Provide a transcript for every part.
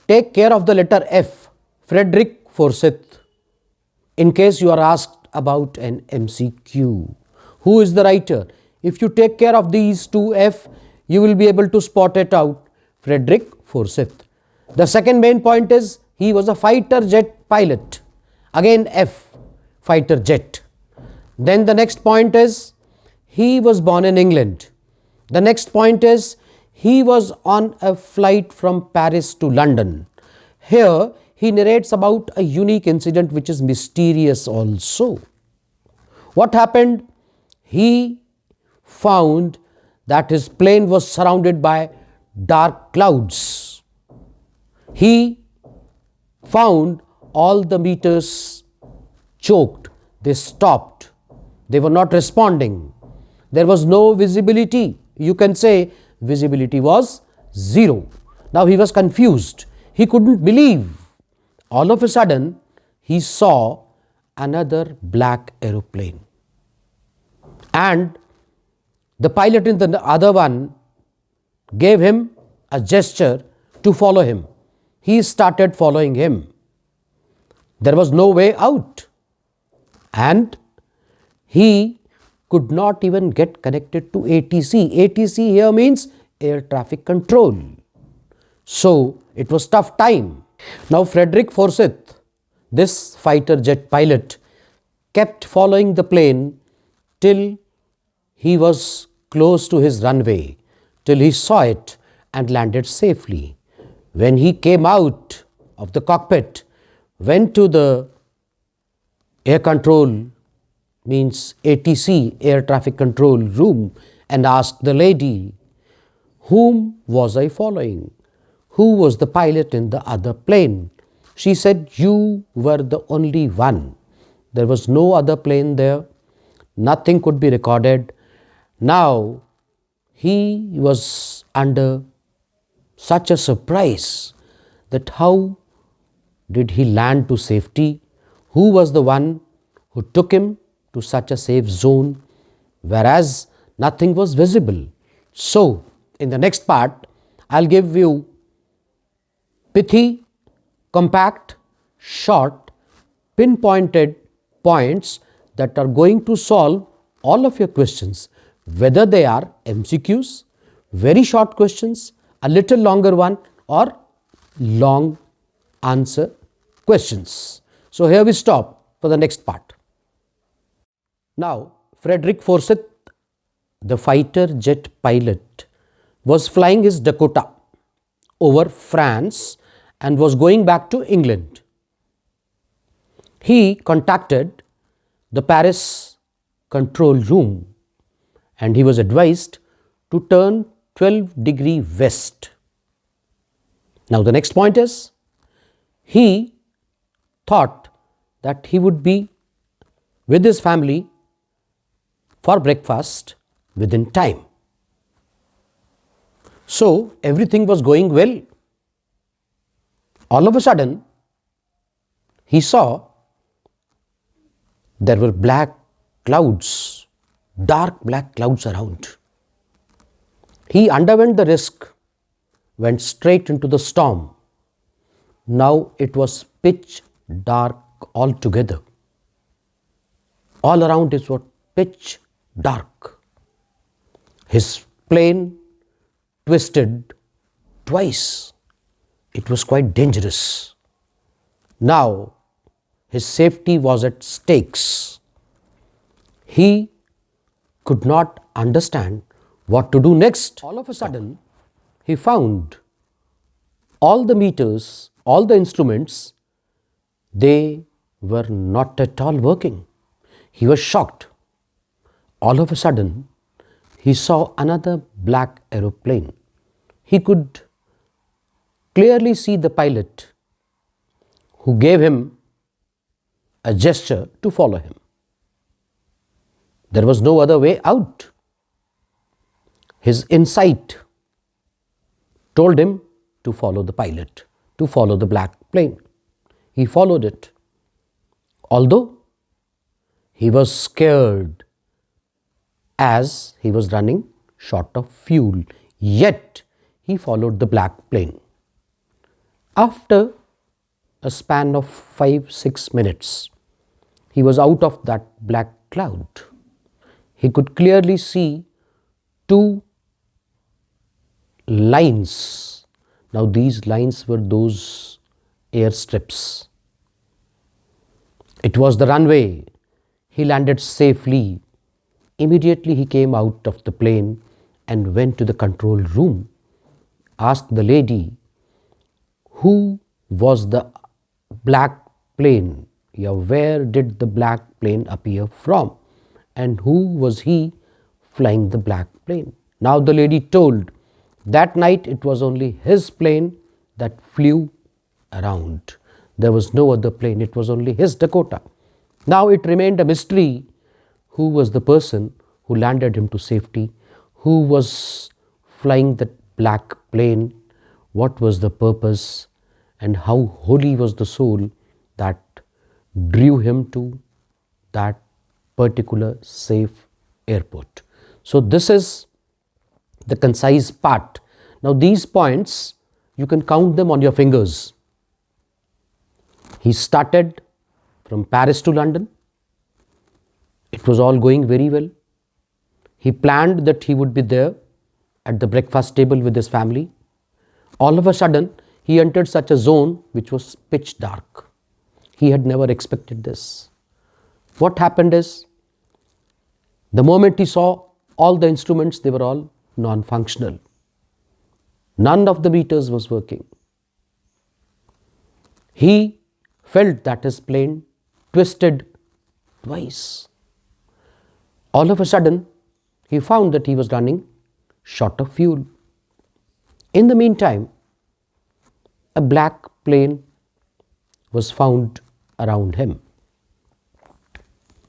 Take care of the letter F, Frederick Forsyth, in case you are asked about an MCQ. Who is the writer? If you take care of these two F, you will be able to spot it out. Frederick Forsyth. The second main point is he was a fighter jet pilot. Again F, fighter jet. Then the next point is he was born in England. The next point is he was on a flight from Paris to London. Here he narrates about a unique incident which is mysterious also. What happened? He found that his plane was surrounded by dark clouds. He found all the meters choked. They stopped. They were not responding. There was no visibility. You can say visibility was zero. Now he was confused. He couldn't believe. All of a sudden, he saw another black aeroplane. And the pilot in the other one gave him a gesture to follow him. He started following him. There was no way out. And he could not even get connected to ATC. ATC here means air traffic control. So it was tough time. Now Frederick Forsyth, this fighter jet pilot, kept following the plane till he was close to his runway, till he saw it and landed safely. When he came out of the cockpit, went to the air control, means ATC, air traffic control room, and asked the lady, whom was I following? Who was the pilot in the other plane? She said, you were the only one. There was no other plane there. Nothing could be recorded. Now he was under such a surprise that how did he land to safety? Who was the one who took him to such a safe zone, whereas nothing was visible? So in the next part, I'll give you pithy, compact, short, pinpointed points that are going to solve all of your questions, whether they are MCQs, very short questions, a little longer one, or long answer questions. So here we stop for the next part. Now, Frederick Forsyth, the fighter jet pilot, was flying his Dakota over France and was going back to England. He contacted the Paris control room and he was advised to turn 12° west. Now the next point is, he thought that he would be with his family for breakfast within time. So everything was going well. All of a sudden, he saw there were black clouds, dark black clouds around. He underwent the risk, went straight into the storm. Now it was pitch dark altogether. All around it was pitch dark. His plane twisted twice. It was quite dangerous. Now his safety was at stakes. He could not understand what to do next. All of a sudden, he found all the meters, all the instruments, they were not at all working. He was shocked. All of a sudden, he saw another black aeroplane. He could clearly see the pilot who gave him a gesture to follow him. There was no other way out. His insight told him to follow the pilot, to follow the black plane. He followed it. Although he was scared as he was running short of fuel, yet he followed the black plane. After a span of 5-6 minutes, he was out of that black cloud. He could clearly see two lines. Now these lines were those airstrips. It was the runway. He landed safely. Immediately he came out of the plane and went to the control room, asked the lady who was the black plane, where did the black plane appear from, and who was he flying the black plane. Now the lady told that night it was only his plane that flew around. There was no other plane, it was only his Dakota. Now it remained a mystery who was the person who landed him to safety, who was flying that black plane, what was the purpose, and how holy was the soul that drew him to that particular safe airport. So this is the concise part. Now these points, you can count them on your fingers. He started from Paris to London. It was all going very well. He planned that he would be there at the breakfast table with his family. All of a sudden, he entered such a zone which was pitch dark. He had never expected this. What happened is, the moment he saw all the instruments, they were all non-functional. None of the meters was working. He felt that his plane twisted twice. All of a sudden, he found that he was running short of fuel. In the meantime, a black plane was found around him.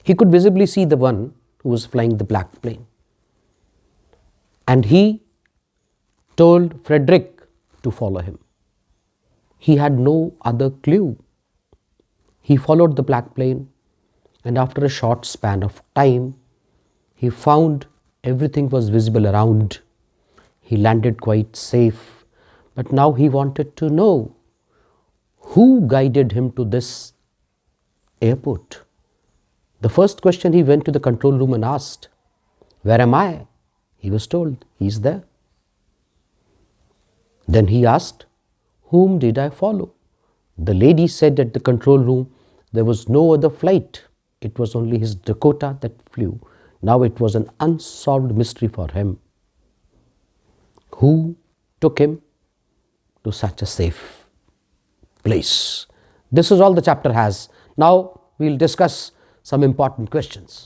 He could visibly see the one who was flying the black plane. And he told Frederick to follow him. He had no other clue. He followed the black plane, and after a short span of time, he found everything was visible around. He landed quite safe, but now he wanted to know who guided him to this airport. The first question, he went to the control room and asked, "Where am I?" He was told, "He's there." Then he asked, "Whom did I follow?" The lady said at the control room there was no other flight. It was only his Dakota that flew. Now it was an unsolved mystery for him. Who took him to such a safe place? This is all the chapter has. Now we'll discuss some important questions.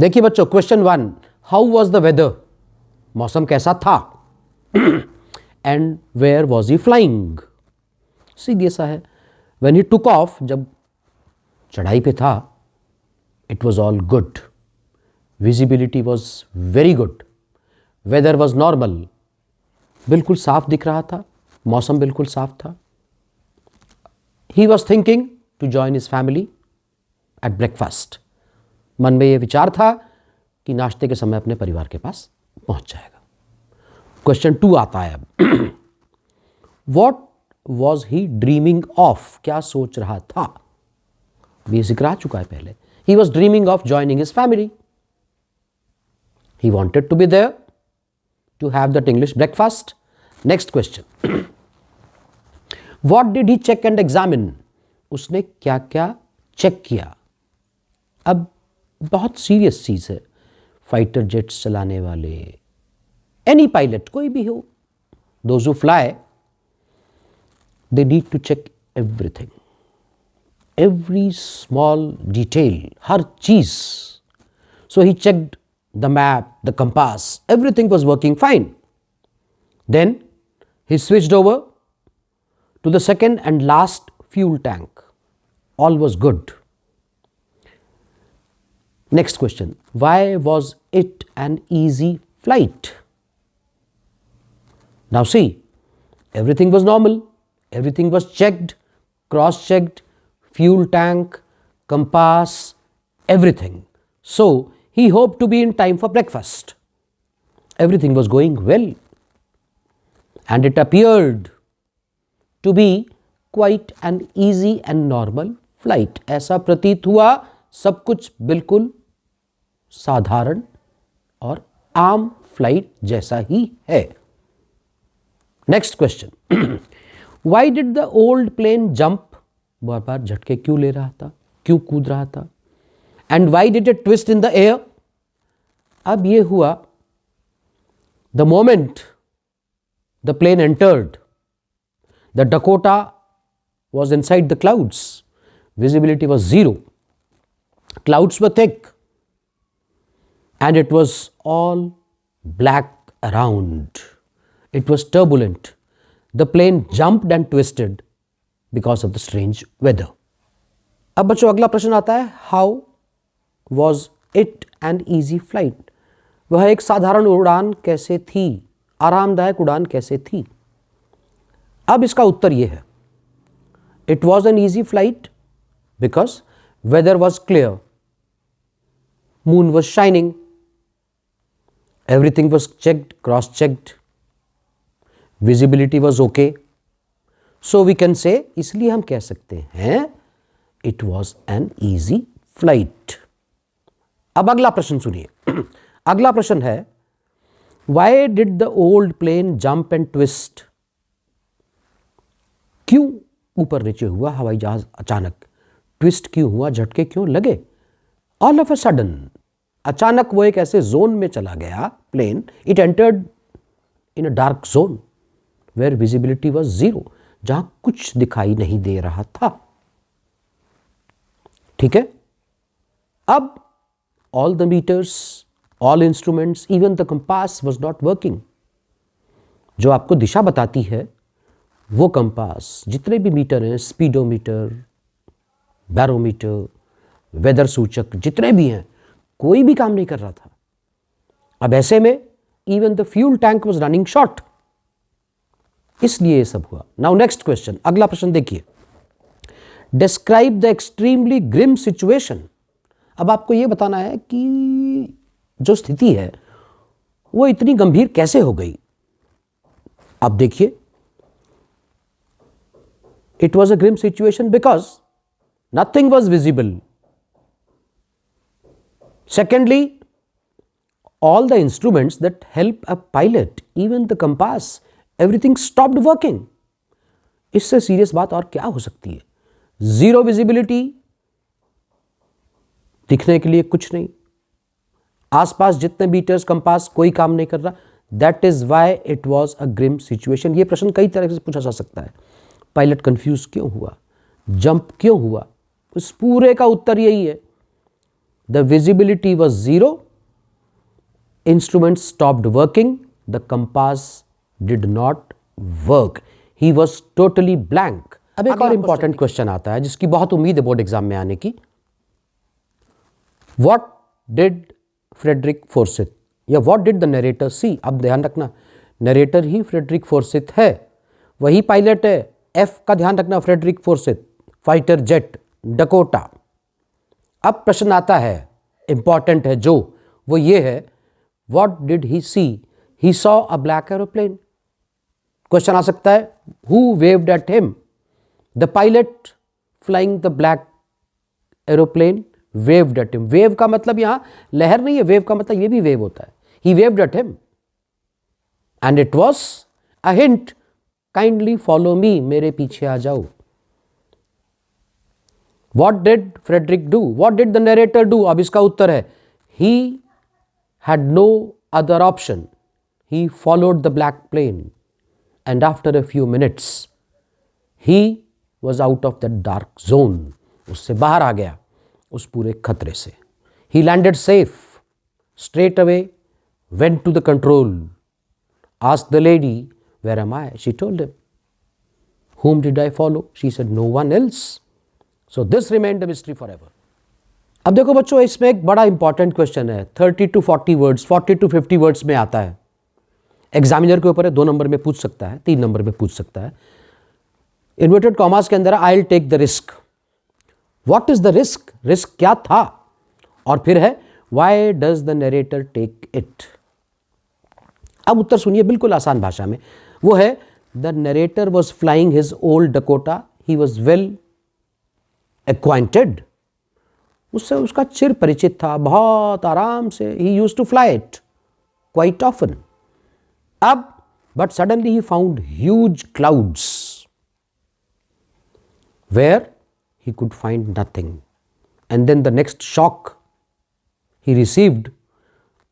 देखिए बच्चों, question 1, how was the weather? मौसम कैसा था? And where was he flying? सीधी सा है. When he took off, जब चढ़ाई पे था, it was all good. Visibility was very good. Weather was normal. बिल्कुल साफ दिख रहा था, मौसम बिल्कुल साफ था. He was thinking to join his family at breakfast. मन में ये विचार था कि नाश्ते के समय अपने परिवार के पास पहुंच जाएगा. क्वेश्चन 2 आता है अब. What was he dreaming of? क्या सोच रहा था? ये जिक्र आ चुका है पहले. He was dreaming of joining his family. He wanted to be there to have that English breakfast. Next question, what did he check and examine? उसने क्या क्या चेक किया? अब बहुत सीरियस चीज है. फाइटर जेट्स चलाने वाले, एनी पायलट, कोई भी हो, those who fly, they need to check everything, every small detail, हर चीज. So he checked the map, the compass, everything was working fine. Then he switched over to the second and last fuel tank. All was good. Next question, why was it an easy flight? Now see, everything was normal. Everything was checked, cross-checked, fuel tank, compass, everything. So he hoped to be in time for breakfast. Everything was going well. And it appeared to be quite an easy and normal flight. ऐसा प्रतीत हुआ सब कुछ बिल्कुल साधारण और आम flight जैसा ही है। Next question, why did the old plane jump, बार बार झटके क्यों ले रहा था, क्यों कूद रहा था, and why did it twist in the air. अब ये हुआ the moment the plane entered the Dakota was inside the clouds, visibility was zero, clouds were thick and it was all black around, it was turbulent, the plane jumped and twisted because of the strange weather. अब बच्चों अगला प्रश्न आता है, how was it an easy flight, वह एक साधारण उड़ान कैसे थी, आरामदायक उड़ान कैसे थी। अब इसका उत्तर यह है, it was an easy flight because weather was clear, moon was shining, everything was checked, cross checked, visibility was okay, so we can say, इसलिए हम कह सकते हैं it was an easy flight. अब अगला प्रश्न सुनिए। अगला प्रश्न है, why did the old plane jump and twist, क्यों ऊपर नीचे हुआ हवाई जहाज अचानक, ट्विस्ट क्यों हुआ, झटके क्यों लगे। ऑल ऑफ अ सडन, अचानक वो एक ऐसे जोन में चला गया plane, it entered in a dark zone where visibility was zero, जहां कुछ दिखाई नहीं दे रहा था। ठीक है, अब all the meters, all instruments, even the compass was not working. जो आपको दिशा बताती है वो कंपास, जितने भी मीटर हैं, स्पीडोमीटर, बैरोमीटर, वेदर सूचक, जितने भी हैं, कोई भी काम नहीं कर रहा था। अब ऐसे में even the fuel tank was running short, इसलिए ये सब हुआ। नाउ नेक्स्ट क्वेश्चन, अगला प्रश्न देखिए, describe the extremely grim situation. अब आपको ये बताना है कि जो स्थिति है वो इतनी गंभीर कैसे हो गई। अब देखिए, it was a grim situation because nothing was visible. Secondly, all the instruments that help a pilot, even the compass, everything stopped working. इससे सीरियस बात और क्या हो सकती है। जीरो विजिबिलिटी, दिखने के लिए कुछ नहीं, आसपास जितने मीटर्स, कंपास, कोई काम नहीं कर रहा। That is why it was a grim situation. ये प्रश्न कई तरह से पूछा जा सकता है। पायलट कंफ्यूज क्यों हुआ, जंप क्यों हुआ, उस पूरे का उत्तर यही है, the visibility was zero, instrument stopped working, the compass did not work, he was totally blank. अब एक और इंपॉर्टेंट क्वेश्चन आता है जिसकी बहुत उम्मीद है बोर्ड एग्जाम में आने की। वॉट डिड फ्रेडरिक फोर्सिथ या वॉट डिड द नरेटर सी। अब ध्यान रखना, नरेटर ही फ्रेडरिक फोर्सिथ है, वही पायलट है। एफ का ध्यान रखना, Frederick Forsyth, fighter jet Dakota. अब प्रश्न आता है, इंपॉर्टेंट है जो, वो ये है, what did he see, he saw a black aeroplane. Question आ सकता है, who waved at him, the pilot flying the black aeroplane waved at him. Wave का मतलब यहां लहर नहीं है, वेव का मतलब ये भी वेव होता है। He waved at him and it was a hint, kindly follow me, मेरे पीछे आ जाओ। What did Frederick do, what did the narrator do. अब इसका उत्तर है, he had no other option, he followed the black plane and after a few minutes he was out of that dark zone. उससे बाहर आ गया, उस पूरे खतरे से। He landed safe, straight away went to the control, asked the lady, where am I? She told him. Whom did I follow? She said, no one else. So this remained a mystery forever. अब देखो बच्चों, इसमें एक बड़ा important question है, 30 to 40 words, 40 to 50 words में आता है। एग्जामिनर के ऊपर है, 2 नंबर में पूछ सकता है, 3 नंबर में पूछ सकता है। इन्वर्टेड कॉमास के अंदर I will take the risk. What is the risk, risk क्या था, और फिर है why does the narrator take it. अब उत्तर सुनिए बिल्कुल आसान भाषा में, वो है the narrator was flying his old Dakota, he was well acquainted, उससे उसका चिर परिचित था, बहुत आराम से he used to fly it quite often. अब but suddenly he found huge clouds where he could find nothing, and then the next shock he received,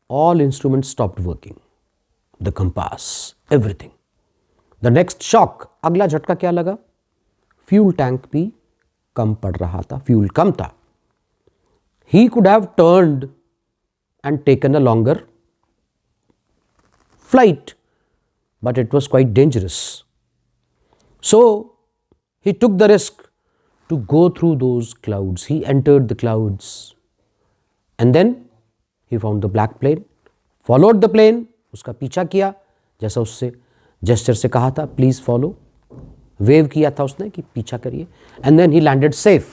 all instruments stopped working, the compass, everything. The next shock, अगला झटका क्या लगा? Fuel tank भी कम पड़ रहा था, fuel कम था. He could have turned and taken a longer flight, but it was quite dangerous. So he took the risk to go through those clouds. He entered the clouds, and then he found the black plane, followed the plane, उसका पीछा किया, जैसा उससे gesture से कहा था, please follow, wave किया था उसने कि पीछा करिए, and then he landed safe.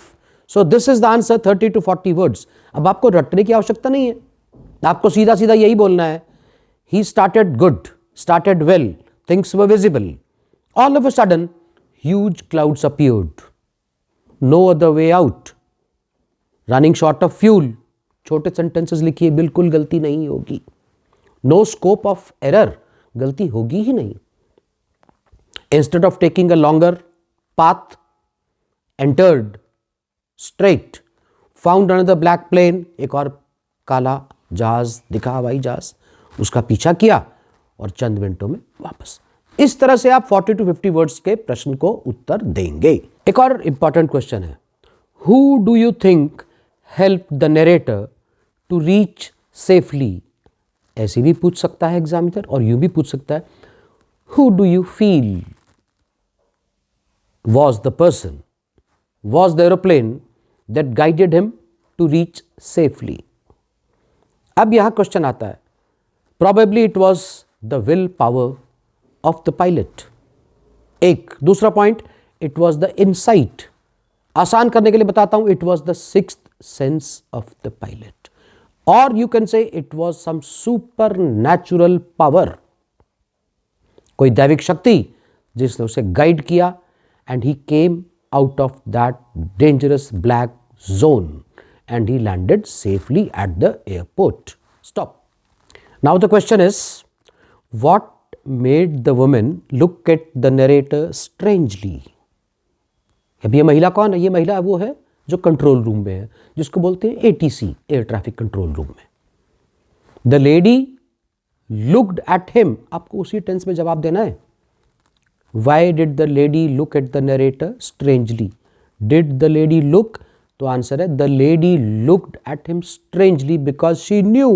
So this is the answer, 30 to 40 words. अब आपको रटने की आवश्यकता नहीं है, आपको सीधा सीधा यही बोलना है. He started good, started well, things were visible, all of a sudden huge clouds appeared, no other way out, running short of fuel. छोटे सेंटेंसेस लिखिए, बिल्कुल गलती नहीं होगी. नो स्कोप ऑफ एरर, गलती होगी ही नहीं. Instead of taking a longer path, entered straight, found another black plane, एक और काला जहाज दिखा, हवाई जहाज, उसका पीछा किया और चंद मिनटों में वापस. इस तरह से आप 40 to 50 वर्ड्स के प्रश्न को उत्तर देंगे. एक और इंपॉर्टेंट क्वेश्चन है, who do you think help the narrator to reach safely. ऐसे भी पूछ सकता है एग्जामिनर, और यूं भी पूछ सकता है, who do you feel was the person, was the aeroplane that guided him to reach safely. अब यहां क्वेश्चन आता है, probably it was the will power of the pilot. एक दूसरा point, it was the insight. आसान करने के लिए बताता हूं, it was the sixth sense of the pilot, or you can say it was some supernatural power. कोई दैविक शक्ति जिसने उसे गाइड किया, and he came out of that dangerous black zone and he landed safely at the airport. Stop. Now the question is, what made the woman look at the narrator strangely? अब ये महिला कौन है? ये महिला वो है जो कंट्रोल रूम में है, जिसको बोलते हैं ATC, air traffic control room में. The lady looked at him, आपको उसी टेंस में जवाब देना है. Why did the lady look at the narrator strangely? Did the lady look? तो आंसर है, the lady looked at him strangely because she knew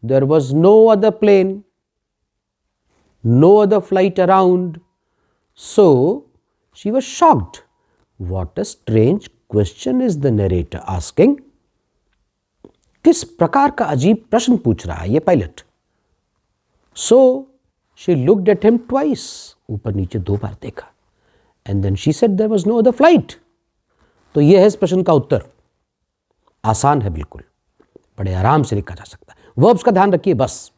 there was no other plane, no other flight around. So she was shocked. What a strange question is the narrator asking? किस प्रकार का अजीब प्रश्न पूछ रहा है ये pilot. So she looked at him twice. ऊपर नीचे 2 बार देखा. And then she said there was no other flight. तो यह है इस प्रश्न का उत्तर. आसान है बिल्कुल, बड़े आराम से लिखा जा सकता है. वर्ब्स का ध्यान रखिए बस.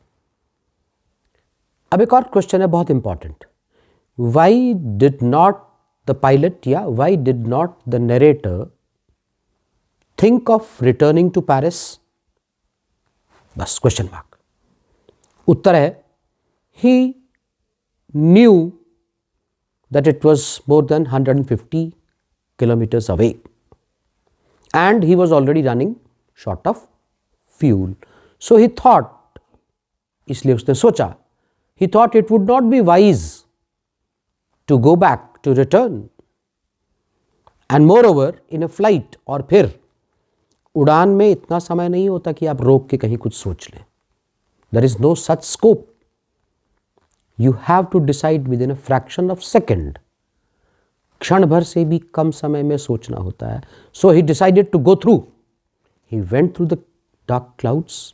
अब एक और क्वेश्चन है बहुत important. Why did not the pilot या why did not the narrator think of returning to Paris. बस क्वेश्चन मार्क. उत्तर है, he knew that it was more than 150 kilometers away and he was already running short of fuel. So he thought, इसलिए उसने सोचा, he thought it would not be wise to go back, to return. And moreover, in a flight, और फिर उड़ान में इतना समय नहीं होता कि आप रोक के कहीं कुछ सोच लें. There is no such scope. You have to decide within a fraction of second. क्षण भर से भी कम समय में सोचना होता है. So he decided to go through. He went through the dark clouds.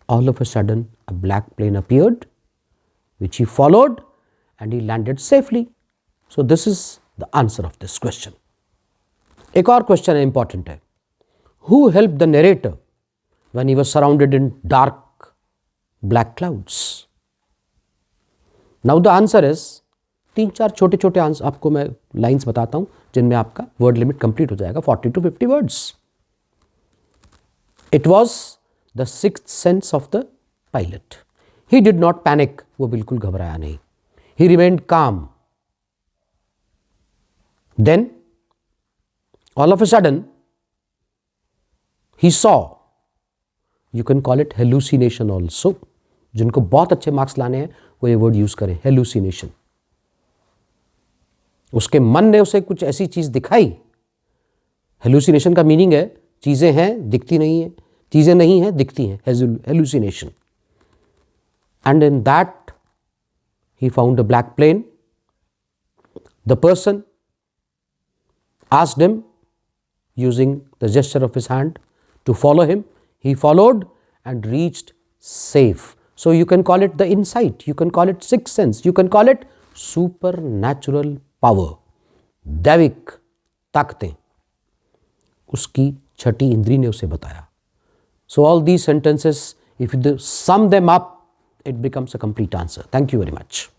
All of a sudden, a black plane appeared, which he followed, and he landed safely. So this is the answer of this question. एक और question है, important है. Who helped the narrator when he was surrounded in dark black clouds? Now the answer is 3-4 छोटे छोटे answer आपको मैं lines बताता हूं जिनमें आपका वर्ड लिमिट कंप्लीट हो जाएगा 40 to 50 words. It was the sixth sense of the pilot. He did not panic. वो बिल्कुल घबराया नहीं. He remained calm. Then, all of a sudden, he saw. You can call it hallucination also. जिनको बहुत अच्छे marks लाने हैं वो ये वर्ड यूज करें, hallucination. उसके मन ने उसे कुछ ऐसी चीज दिखाई. हेलुसिनेशन का मीनिंग है चीजें हैं दिखती नहीं है, चीजें नहीं हैं दिखती हैं, hallucination. And in that he found a black plane. The person asked him using the gesture of his hand to follow him. He followed and reached safe. So you can call it the insight, you can call it sixth sense, you can call it supernatural power. दैविक ताकतें उसकी छठी इंद्री ने उसे बताया. So all these sentences, if you sum them up, it becomes a complete answer. Thank you very much.